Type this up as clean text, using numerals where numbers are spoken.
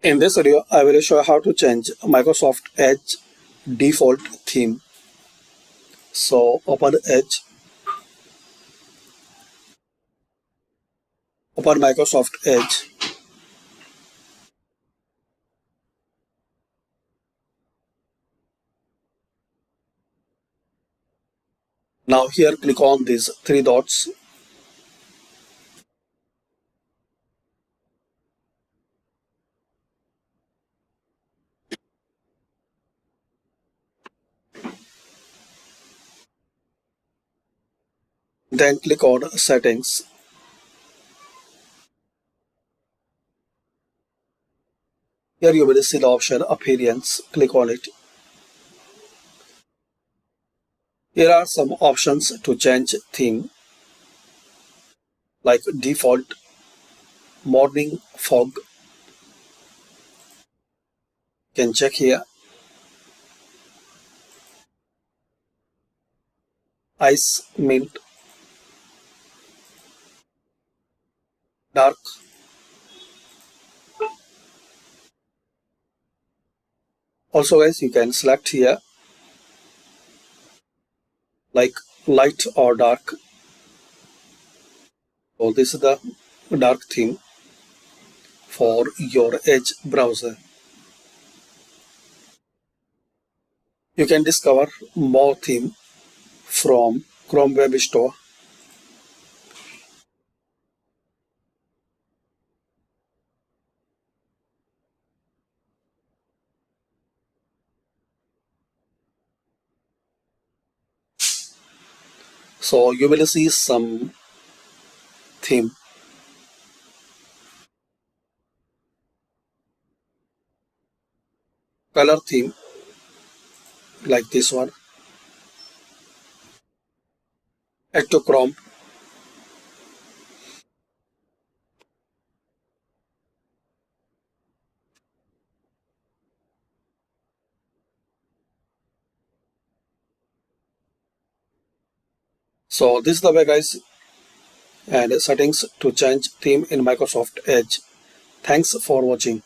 In this video, I will show you how to change Microsoft Edge default theme. So open Edge, open Microsoft Edge. Now here click on these three dots. Then click on Settings. Here you will see the option Appearance. Click on it. Here are some options to change theme like default, morning fog. You can check here. Ice mint, dark. Also guys, you can select here like light or dark. So this is the dark theme for your Edge browser. You can discover more theme from Chrome Web Store. So you will see some theme. Color theme like this one. Ectochrome. So this is the way guys, and settings to change theme in Microsoft Edge. Thanks for watching.